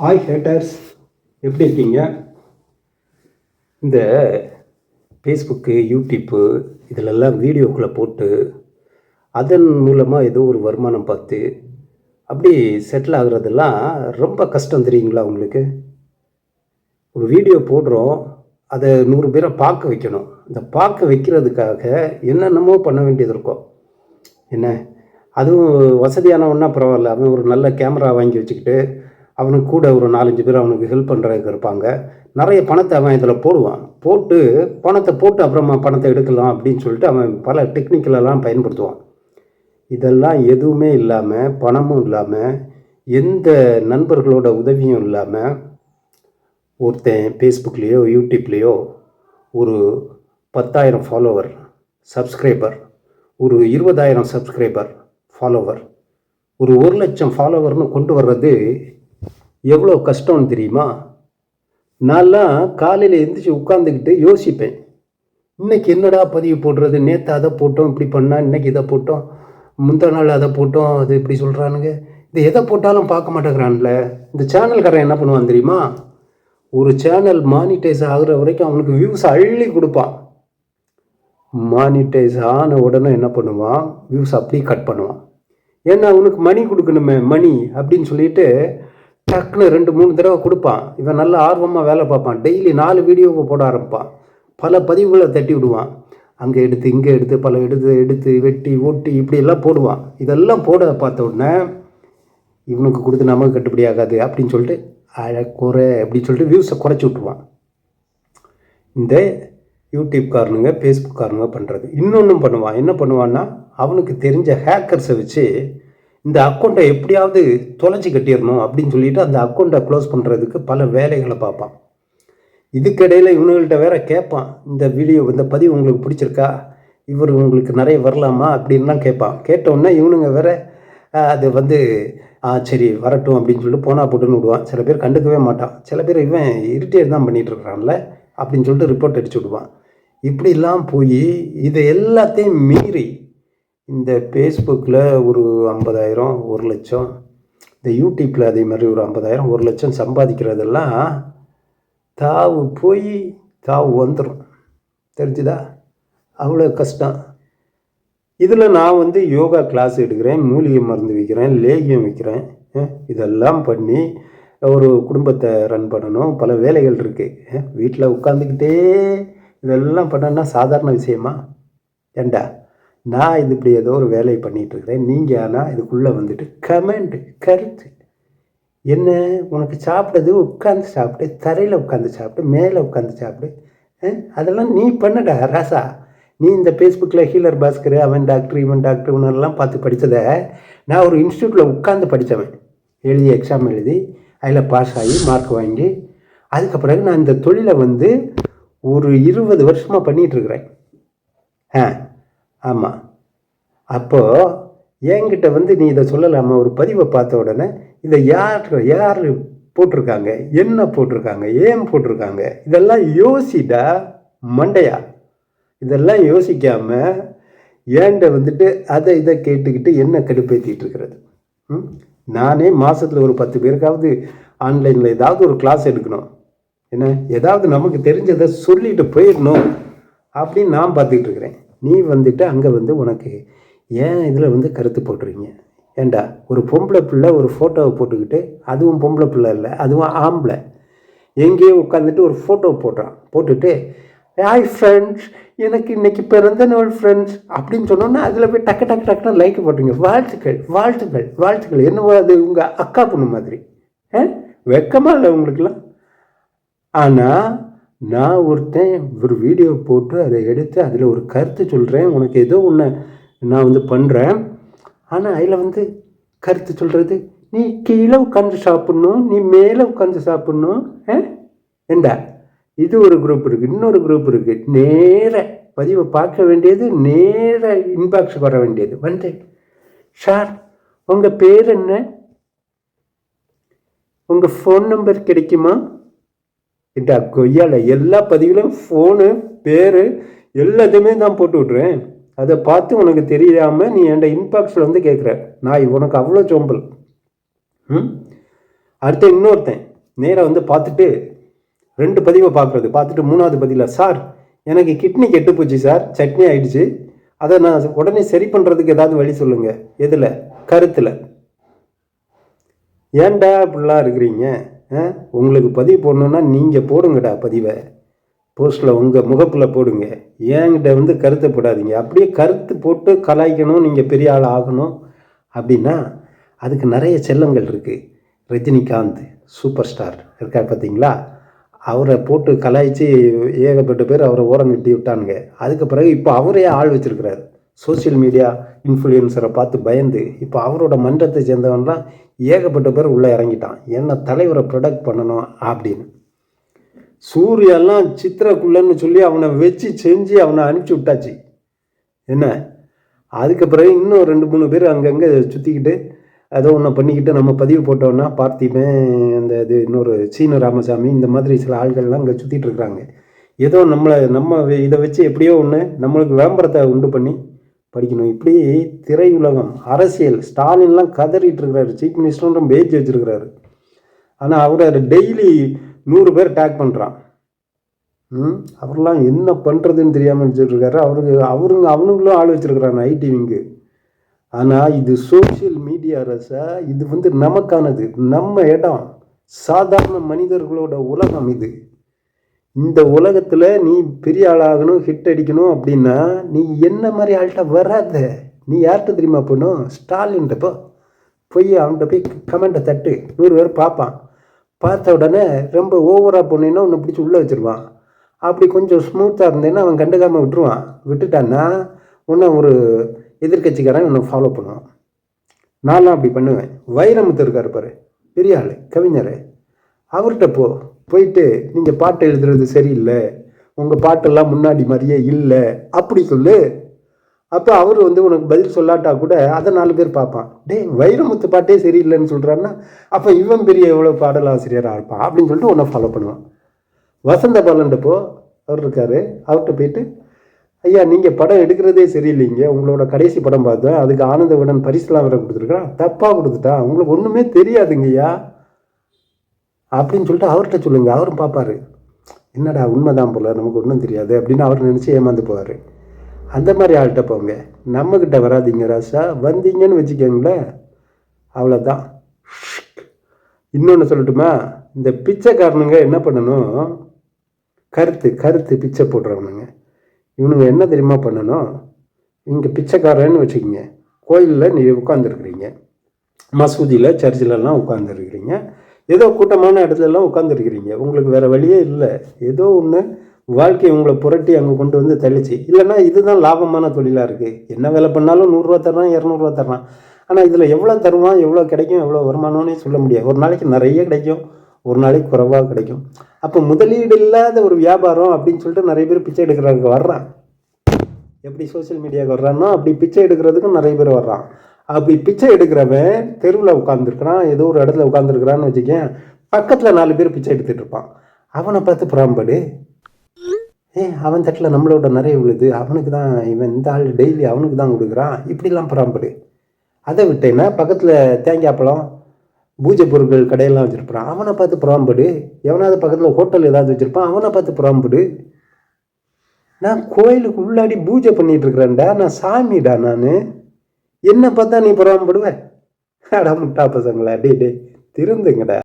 Hi haters, எப்படி இருக்கீங்க? இந்த ஃபேஸ்புக்கு, யூடியூப்பு இதிலெல்லாம் வீடியோக்குள்ளே போட்டு அதன் மூலமாக ஏதோ ஒரு வருமானம் பார்த்து அப்படி செட்டில் ஆகுறதெல்லாம் ரொம்ப கஷ்டம் தெரியுங்களா உங்களுக்கு? ஒரு வீடியோ போடுறோம், அதை 100 பேரை பார்க்க வைக்கணும். இந்த பார்க்க வைக்கிறதுக்காக என்னென்னமோ பண்ண வேண்டியது இருக்கும். என்ன, அதுவும் வசதியானவன்னா பரவாயில்ல, அவன் ஒரு நல்ல கேமரா வாங்கி வச்சுக்கிட்டு அவனுக்கு கூட ஒரு 4-5 பேர் அவனுக்கு ஹெல்ப் பண்ணுறதுக்கு இருப்பாங்க. நிறைய பணத்தை அவன் இதில் போடுவான். போட்டு பணத்தை போட்டு அப்புறமா பணத்தை எடுக்கலாம் அப்படின்னு சொல்லிட்டு அவன் பல டெக்னிக்கலெல்லாம் பயன்படுத்துவான். இதெல்லாம் எதுவுமே இல்லாமல், பணமும் இல்லாமல், எந்த நண்பர்களோட உதவியும் இல்லாமல் ஒருத்தன் ஃபேஸ்புக்லேயோ யூடியூப்லேயோ ஒரு 10,000 ஃபாலோவர், சப்ஸ்கிரைபர், ஒரு 20,000 சப்ஸ்கிரைபர், ஃபாலோவர், ஒரு 1,00,000 ஃபாலோவர்னு கொண்டு வர்றது எவ்வளோ கஷ்டம்னு தெரியுமா? நான்லாம் காலையில் எழுந்திரிச்சு உட்காந்துக்கிட்டு யோசிப்பேன், இன்றைக்கி என்னடா பதிவு போடுறது? நேற்று அதை போட்டோம், இப்படி பண்ணால், இன்றைக்கி இதை போட்டோம், முந்தா நாள் அதை போட்டோம், அது இப்படி சொல்கிறானுங்க, இது எதை போட்டாலும் பார்க்க மாட்டேங்கிறான்ல. இந்த சேனல்காரன் என்ன பண்ணுவான் தெரியுமா? ஒரு சேனல் மானிட்டைஸ் ஆகுற வரைக்கும் அவனுக்கு வியூஸ் அள்ளி கொடுப்பான். மானிட்டைஸ் ஆன உடனே என்ன பண்ணுவான்? வியூஸ் அப்படியே கட் பண்ணுவான். ஏன்னா அவனுக்கு மணி கொடுக்கணுமே, மணி அப்படின்னு சொல்லிட்டு டக்குன்னு 2-3 தடவை கொடுப்பான். இவன் நல்ல ஆர்வமாக வேலை பார்ப்பான். டெய்லி 4 வீடியோவை போட ஆரம்பிப்பான். பல பதிவுகளை தட்டி விடுவான். அங்கே எடுத்து இங்கே எடுத்து பல எடுத்து வெட்டி ஒட்டி இப்படியெல்லாம் போடுவான். இதெல்லாம் போட பார்த்த உடனே இவனுக்கு கொடுத்து நமக்கு கட்டுப்படி ஆகாது அப்படின்னு சொல்லிட்டு குறை அப்படின்னு சொல்லிட்டு வியூஸை குறைச்சி விட்டுருவான். இந்த யூடியூப்காரனுங்க, ஃபேஸ்புக்காரனுங்க பண்ணுறது. இன்னொன்றும் பண்ணுவான். என்ன பண்ணுவான்னா, அவனுக்கு தெரிஞ்ச ஹேக்கர்ஸை வச்சு இந்த அக்கௌண்ட்டை எப்படியாவது தொலைச்சி கட்டிடணும் அப்படின்னு சொல்லிட்டு அந்த அக்கௌண்ட்டை க்ளோஸ் பண்ணுறதுக்கு பல வேலைகளை பார்ப்பான். இதுக்கிடையில் இவனுங்கள்ட்ட வேற கேட்பான், இந்த வீடியோ, இந்த பதிவு உங்களுக்கு பிடிச்சிருக்கா, இவர் உங்களுக்கு நிறைய வரலாமா அப்படின்லாம் கேட்பான். கேட்டவுடனே இவனுங்க வேற அது சரி வரட்டும் அப்படின்னு சொல்லிட்டு போனா போட்டுன்னு விடுவான். சில பேர் கண்டுக்கவே மாட்டான். சில பேர் இவன் இரிட்டேட் தான் பண்ணிகிட்டு இருக்கிறான்ல அப்படின்னு சொல்லிட்டு ரிப்போர்ட் அடிச்சு விடுவான். இப்படிலாம் போய் இதை எல்லாத்தையும் மீறி இந்த ஃபேஸ்புக்கில் ஒரு 50,000, 1,00,000, இந்த யூடியூப்பில் அதே மாதிரி ஒரு 50,000, 1,00,000 சம்பாதிக்கிறதெல்லாம் தாவு போய் தாவு வந்துடும். தெரிஞ்சுதா? அவ்வளோ கஷ்டம். இதில் நான் யோகா கிளாஸ் எடுக்கிறேன், மூலிகை மருந்து விற்கிறேன், லேகியம் விற்கிறேன். இதெல்லாம் பண்ணி ஒரு குடும்பத்தை ரன் பண்ணணும். பல வேலைகள் இருக்குது. வீட்டில் உட்காந்துக்கிட்டே இதெல்லாம் பண்ணணுன்னா சாதாரண விஷயமா? ஏண்டா, நான் இப்படி ஏதோ ஒரு வேலையை பண்ணிகிட்ருக்கிறேன். நீங்கள் ஆனால் இதுக்குள்ளே கமெண்ட், கருத்து என்ன, உனக்கு சாப்பிட்டது உட்காந்து சாப்பிட்டு, தரையில் உட்காந்து சாப்பிட்டு, மேலே உட்காந்து சாப்பிட்டு, அதெல்லாம் நீ பண்ணடா ராசா. நீ இந்த ஃபேஸ்புக்கில் ஹீலர் பாஸ்கர், அவன் டாக்டர், இவன் டாக்டர், இவனெல்லாம் பார்த்து படித்ததை நான் ஒரு இன்ஸ்டியூட்டில் உட்காந்து படித்தவன். எழுதி எக்ஸாம் எழுதி அதில் பாஸ் ஆகி மார்க் வாங்கி அதுக்கப்புறம் நான் இந்த தொழிலை ஒரு 20 வருஷமாக பண்ணிகிட்ருக்கிறேன். ஆமாம். அப்போது என்கிட்ட நீ இதை சொல்லலாமா? ஒரு பதிவை பார்த்த உடனே இதை யார் போட்டிருக்காங்க, என்ன போட்டிருக்காங்க, ஏன் போட்டிருக்காங்க, இதெல்லாம் யோசிடா மண்டையா. இதெல்லாம் யோசிக்காமல் ஏன்ட்ட அதை இதை கேட்டுக்கிட்டு என்ன கடுப்பேற்றிட்டு இருக்கிறது. நானே மாதத்தில் ஒரு 10 பேருக்காவது ஆன்லைனில் ஏதாவது ஒரு கிளாஸ் எடுக்கணும். என்ன, ஏதாவது நமக்கு தெரிஞ்சதை சொல்லிட்டு போயிடணும் அப்படின்னு நான் பார்த்துக்கிட்டு இருக்கிறேன். நீ அங்கே உனக்கு ஏன் இதில் கருத்து போட்டுறீங்க? ஏண்டா, ஒரு பொம்பளை பிள்ளை ஒரு ஃபோட்டோவை போட்டுக்கிட்டு, அதுவும் பொம்பளை பிள்ளை இல்லை, அதுவும் ஆம்பளை, எங்கேயோ உட்காந்துட்டு ஒரு ஃபோட்டோ போட்டுட்டு ஹாய் ஃப்ரெண்ட்ஸ், எனக்கு இன்றைக்கி பிறந்த நாள் ஃப்ரெண்ட்ஸ் அப்படின்னு சொன்னோன்னா அதில் போய் டக்குன்னு லைக் போட்டுங்க. வாழ்த்துக்கள் வாழ்த்துக்கள் வாழ்த்துக்கள். என்னவோ அது உங்கள் அக்கா பொண்ணு மாதிரி. வெக்கமாக இல்லை உங்களுக்குலாம்? ஆனால் நான் ஒருத்தன் ஒரு வீடியோ போட்டு அதை எடுத்து அதில் ஒரு கருத்து சொல்கிறேன், உனக்கு ஏதோ ஒன்று நான் பண்ணுறேன். ஆனால் அதில் கருத்து சொல்கிறது, நீ கீழே உட்காந்து சாப்பிட்ணும், நீ மேலே உட்காந்து சாப்பிட்ணும். ஏண்டா, இது ஒரு குரூப் இருக்குது, இன்னொரு குரூப் இருக்குது. நேர பதிவை பார்க்க வேண்டியது, நேர இன்பாக்ஸுக்கு வர வேண்டியது. சார் உங்கள் பேர் என்ன, உங்கள் ஃபோன் நம்பர் கிடைக்குமா? ஏண்டா கொய்யால, எல்லா பதிவிலும் ஃபோனு, பேர் எல்லாத்தையுமே தான் போட்டு விட்றேன். அதை பார்த்து உனக்கு தெரியாமல் நீ என்கிட்ட இன்பாக்ஸில் கேட்குற. நான் உனக்கு அவ்வளோ சோம்பல். அடுத்த இன்னொருத்தன் நேராக வந்து பார்த்துட்டு 2 பதிவை பார்த்துட்டு 3வது பதிவில், சார் எனக்கு கிட்னி கெட்டு போச்சு சார், சட்னி ஆயிடுச்சு, அதை நான் உடனே சரி பண்ணுறதுக்கு ஏதாவது வழி சொல்லுங்கள். எதில்? கருத்தில். ஏன்டா அப்படிலாம் இருக்கிறீங்க? உங்களுக்கு பதிவு போடணுன்னா நீங்கள் போடுங்கடா பதிவை, போஸ்ட்டில் உங்கள் முகப்பில் போடுங்க. ஏன்கிட்ட வந்து கருத்தை போடாதீங்க. அப்படியே கருத்து போட்டு கலாய்க்கணும், நீங்கள் பெரிய ஆள் ஆகணும் அப்படின்னா அதுக்கு நிறைய செல்லங்கள் இருக்குது. ரஜினிகாந்த் சூப்பர் ஸ்டார் இருக்கார் பார்த்தீங்களா, அவரை போட்டு கலாய்ச்சி ஏகப்பட்ட பேர் அவரை ஓரம் கட்டி விட்டானுங்க. அதுக்கு பிறகு இப்போ அவரே ஆள் வச்சுருக்கிறார். சோசியல் மீடியா இன்ஃப்ளூயன்சரை பார்த்து பயந்து இப்போ அவரோட மன்றத்தை சேர்ந்தவன்லாம் ஏகப்பட்ட பேர் உள்ளே இறங்கிட்டான். என்ன தலைவரை ப்ரொடக்ட் பண்ணணும் அப்படின்னு. சூரியெல்லாம் சித்திரக்குள்ளன்னு சொல்லி அவனை வச்சு செஞ்சு அவனை அனுப்பிச்சி விட்டாச்சு. என்ன, அதுக்கு பிறகு இன்னும் 2-3 பேர் அங்கங்கே சுற்றிக்கிட்டு ஏதோ ஒன்று பண்ணிக்கிட்டு நம்ம பதிவு போட்டோன்னா பார்த்திபன், அந்த இது இன்னொரு சீன ராமசாமி, இந்த மாதிரி சில ஆள்கள்லாம் அங்கே சுற்றிட்டு இருக்கிறாங்க. ஏதோ நம்ம இதை வச்சு எப்படியோ ஒன்று நம்மளுக்கு விளம்பரத்தை உண்டு பண்ணி படிக்கணும். இப்படி திரையுலகம், அரசியல், ஸ்டாலின்லாம் கதறிட்டு இருக்கிறாரு. சீஃப் மினிஸ்டரும் பேஜ் வச்சுருக்கிறாரு. ஆனால் அவரை டெய்லி 100 பேர் டேக் பண்ணுறான். அவரெல்லாம் என்ன பண்ணுறதுன்னு தெரியாமல் வச்சுருக்காரு. அவனுங்களும் ஆள் வச்சுருக்கிறாங்க ஐடி விங்கு. ஆனால் இது சோசியல் மீடியா அரசா, இது வந்து நமக்கானது, நம்ம இடம், சாதாரண மனிதர்களோட உலகம் இது. இந்த உலகத்தில் நீ பெரிய ஆளாகணும், ஹிட் அடிக்கணும் அப்படின்னா நீ என்ன மாதிரி ஆள்கிட்ட வராத. நீ யார்கிட்ட தெரியுமா போகணும்? ஸ்டாலின்கிட்ட போய் அவன்கிட்ட போய் கமெண்ட்டை தட்டு. 100 பேர் பார்ப்பான். பார்த்த உடனே ரொம்ப ஓவராக போனேன்னா உன்னை பிடிச்சி உள்ளே வச்சுருவான். அப்படி கொஞ்சம் ஸ்மூத்தாக இருந்தேன்னா அவன் கண்டுக்காமல் விட்டுருவான். விட்டுட்டான்னா உன்னை ஒரு எதிர்கட்சிக்காரன் உன்னை ஃபாலோ பண்ணுவான். நான்லாம் அப்படி பண்ணுவேன். வைரமுத்து இருக்கார் பாரு, பெரிய ஆள், கவிஞர், அவர்கிட்ட போயிட்டு நீங்கள் பாட்டு எழுதுறது சரியில்லை, உங்கள் பாட்டெல்லாம் முன்னாடி மாதிரியே இல்லை அப்படி சொல்லு. அப்போ அவர் வந்து உனக்கு பதில் சொல்லாட்டா கூட அதை 4 பேர் பார்ப்பான். வைரமுத்து பாட்டே சரியில்லைன்னு சொல்கிறான்னா அப்போ இவன் பெரிய எவ்வளோ பாடலாசிரியராக இருப்பான் அப்படின்னு சொல்லிட்டு உன்னை ஃபாலோ பண்ணுவான். வசந்த பாலன்ட்டப்போ அவர் இருக்கார், அவர்கிட்ட போயிட்டு, ஐயா நீங்கள் படம் எடுக்கிறதே சரியில்லைங்க, உங்களோட கடைசி படம் பார்த்தேன், அதுக்கு ஆனந்த விடன் பரிசுலாம் வேற கொடுத்துருக்கான், தப்பாக கொடுத்துட்டான், உங்களுக்கு ஒன்றுமே தெரியாதுங்கய்யா அப்படின்னு சொல்லிட்டு அவர்கிட்ட சொல்லுங்கள். அவரும் பார்ப்பார், என்னடா உண்மைதான் போல, நமக்கு ஒன்றும் தெரியாது அப்படின்னு அவர் நினச்சி ஏமாந்து போவார். அந்த மாதிரி ஆள்கிட்ட போங்க, நம்மக்கிட்ட வராதிங்க ராசா. வந்தீங்கன்னு வச்சுக்கோங்களேன், அவ்வளோதான். இன்னொன்று சொல்லட்டுமா, இந்த பிச்சைக்காரனுங்க என்ன பண்ணணும், கருத்து பிச்சை போடுறவனுங்க இவனுங்க என்ன தெரியுமா பண்ணணும், இங்கே பிச்சைக்காரன்னு வச்சுக்கிங்க, கோயிலில் நீ உட்காந்துருக்குறீங்க, மசூதியில் சர்ச்சிலெல்லாம் உட்காந்துருக்கிறீங்க, ஏதோ கூட்டமான இடத்துலலாம் உட்காந்துருக்கிறீங்க, உங்களுக்கு வேறு வழியே இல்லை, ஏதோ ஒன்று வாழ்க்கையை உங்களை புரட்டி அங்கே கொண்டு வந்து தள்ளிச்சு. இல்லைன்னா இதுதான் லாபமான தொழிலாக இருக்குது. என்ன வேலை பண்ணாலும் 100 ரூபா தர்றான், 200 ரூபா தர்றான். ஆனால் இதில் எவ்வளோ தருவான், எவ்வளோ கிடைக்கும், எவ்வளோ வருமானம்னே சொல்ல முடியாது. ஒரு நாளைக்கு நிறைய கிடைக்கும், ஒரு நாளைக்கு குறைவாக கிடைக்கும். அப்போ முதலீடு இல்லாத ஒரு வியாபாரம் அப்படின்னு சொல்லிட்டு நிறைய பேர் பிச்சை எடுக்கிறதுக்கு வர்றான். எப்படி சோசியல் மீடியாவுக்கு வர்றான்னா அப்படி பிச்சை எடுக்கிறதுக்கும் நிறைய பேர் வர்றான். அப்படி பிச்சை எடுக்கிறவன் தெருவில் உட்காந்துருக்கிறான், ஏதோ ஒரு இடத்துல உட்காந்துருக்கிறான்னு வச்சுக்கேன், பக்கத்தில் 4 பேர் பிச்சை எடுத்துகிட்டு இருப்பான். அவனை பார்த்து புறாம்படு, அவன் தட்டில் நம்மளோட நிறைய விழுது, அவனுக்கு தான் இவன் இந்த ஆள் டெய்லி அவனுக்கு தான் கொடுக்குறான், இப்படிலாம் புறாம்படு. அதை விட்டேன்னா பக்கத்தில் தேங்காய் பழம், பூஜை பொருட்கள் கடையெல்லாம் வச்சுருப்பான், அவனை பார்த்து புறாம்படு. எவனாவது பக்கத்தில் ஹோட்டல் ஏதாவது வச்சுருப்பான், அவனை பார்த்து புறாம்படு. நான் கோயிலுக்கு உள்ளாடி பூஜை பண்ணிகிட்டு இருக்கிறேன்டா, நான் சாமிடா, நான் என்ன பார்த்தா நீ புறாம்படுவேன்? அடா முட்டா பசங்களா, டே திருந்துங்கடா.